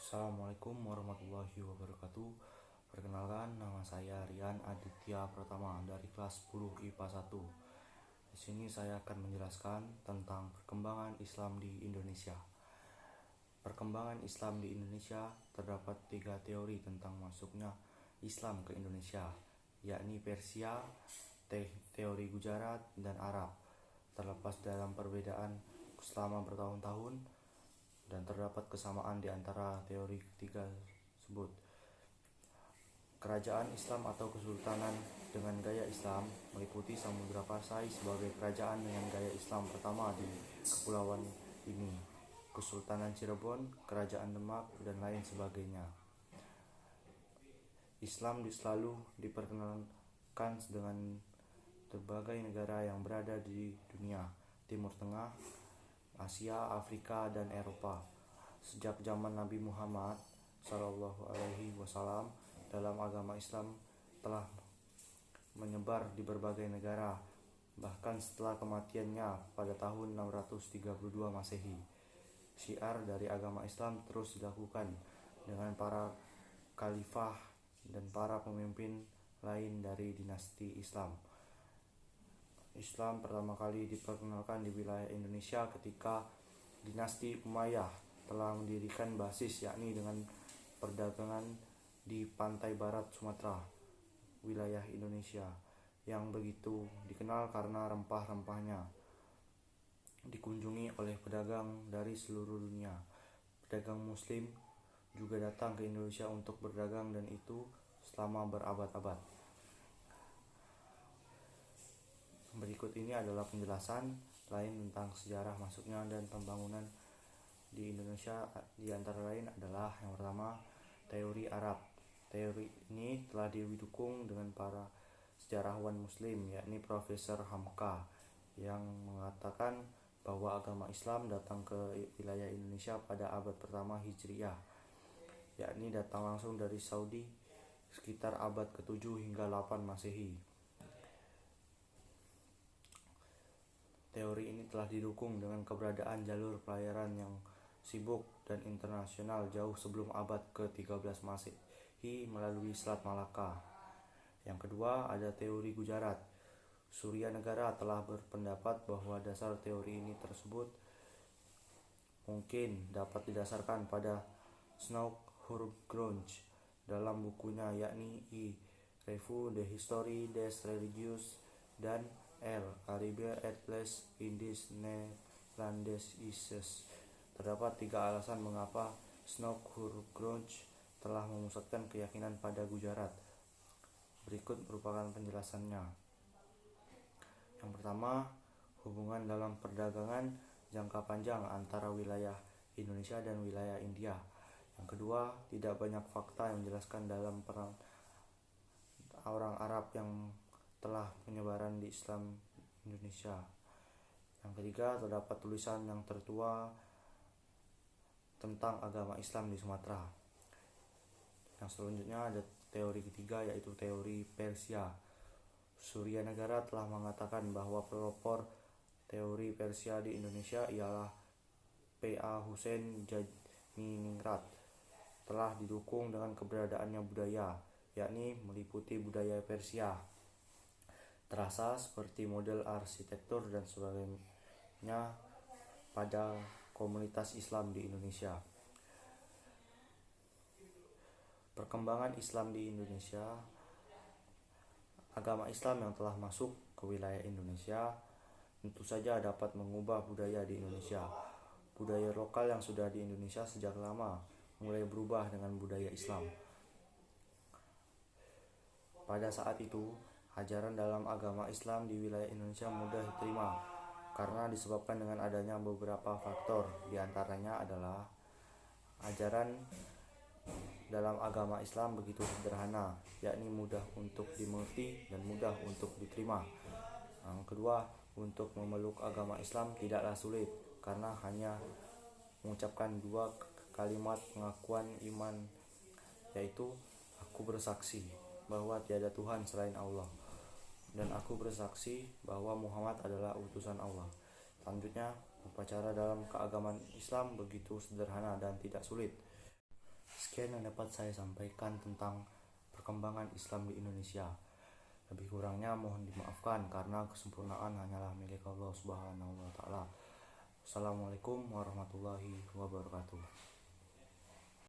Assalamualaikum warahmatullahi wabarakatuh. Perkenalkan, nama saya Rian Aditya Pratama dari kelas 10 IPA 1. Di sini saya akan menjelaskan tentang perkembangan Islam di Indonesia. Perkembangan Islam di Indonesia terdapat 3 teori tentang masuknya Islam ke Indonesia, yakni Persia, teori Gujarat, dan Arab. Terlepas dalam perbedaan selama bertahun-tahun, dan terdapat kesamaan di antara teori ketiga tersebut. Kerajaan Islam atau Kesultanan dengan gaya Islam meliputi Samudra Pasai sebagai kerajaan dengan gaya Islam pertama di kepulauan ini, Kesultanan Cirebon, Kerajaan Demak, dan lain sebagainya. Islam selalu diperkenalkan dengan berbagai negara yang berada di dunia Timur Tengah, Asia, Afrika, dan Eropa. Sejak zaman Nabi Muhammad SAW, dalam agama Islam telah menyebar di berbagai negara, bahkan setelah kematiannya pada tahun 632 Masehi. Syiar dari agama Islam terus dilakukan dengan para khalifah dan para pemimpin lain dari dinasti Islam. Islam pertama kali diperkenalkan di wilayah Indonesia ketika dinasti Umayyah telah mendirikan basis, yakni dengan perdagangan di pantai barat Sumatera, wilayah Indonesia, yang begitu dikenal karena rempah-rempahnya dikunjungi oleh pedagang dari seluruh dunia. Pedagang Muslim juga datang ke Indonesia untuk berdagang, dan itu selama berabad-abad. Berikut ini adalah penjelasan lain tentang sejarah masuknya dan pembangunan di Indonesia. Di antara lain adalah yang pertama, teori Arab. Teori ini telah didukung dengan para sejarawan Muslim, yakni Profesor Hamka, yang mengatakan bahwa agama Islam datang ke wilayah Indonesia pada abad pertama Hijriyah, yakni datang langsung dari Saudi sekitar abad ke-7 hingga 8 Masehi. Teori ini telah didukung dengan keberadaan jalur pelayaran yang sibuk dan internasional jauh sebelum abad ke-13 Masehi melalui Selat Malaka. Yang kedua, ada teori Gujarat. Surya Negara telah berpendapat bahwa dasar teori ini tersebut mungkin dapat didasarkan pada Snow Hurgronj dalam bukunya, yakni I Revue de History des Religieux dan R. Arabia Atlas Indies Nederlandises. Terdapat 3 alasan mengapa Snow Hurgronj telah memusatkan keyakinan pada Gujarat. Berikut merupakan penjelasannya. Yang pertama, hubungan dalam perdagangan jangka panjang antara wilayah Indonesia dan wilayah India. Yang kedua, tidak banyak fakta yang menjelaskan dalam peran orang Arab yang telah penyebaran di Islam Indonesia. Yang ketiga, terdapat tulisan yang tertua tentang agama Islam di Sumatera. Yang selanjutnya ada teori ketiga, yaitu teori Persia. Surya Negara telah mengatakan bahwa pelopor teori Persia di Indonesia ialah P.A. Hussein Jaiminingrat. Telah didukung dengan keberadaannya budaya, yakni meliputi budaya Persia, terasa seperti model arsitektur dan sebagainya pada komunitas Islam di Indonesia. Perkembangan Islam di Indonesia. Agama Islam yang telah masuk ke wilayah Indonesia tentu saja dapat mengubah budaya di Indonesia. Budaya lokal yang sudah di Indonesia sejak lama mulai berubah dengan budaya Islam. Pada saat itu, ajaran dalam agama Islam di wilayah Indonesia mudah diterima karena disebabkan dengan adanya beberapa faktor. Di antaranya adalah ajaran dalam agama Islam begitu sederhana, yakni mudah untuk dimengerti dan mudah untuk diterima. Yang kedua, untuk memeluk agama Islam tidaklah sulit karena hanya mengucapkan 2 kalimat pengakuan iman, yaitu aku bersaksi bahwa tiada Tuhan selain Allah, dan aku bersaksi bahwa Muhammad adalah utusan Allah. Selanjutnya, upacara dalam keagamaan Islam begitu sederhana dan tidak sulit. Sekian yang dapat saya sampaikan tentang perkembangan Islam di Indonesia. Lebih kurangnya mohon dimaafkan karena kesempurnaan hanyalah milik Allah Subhanahu wa taala. Assalamualaikum warahmatullahi wabarakatuh.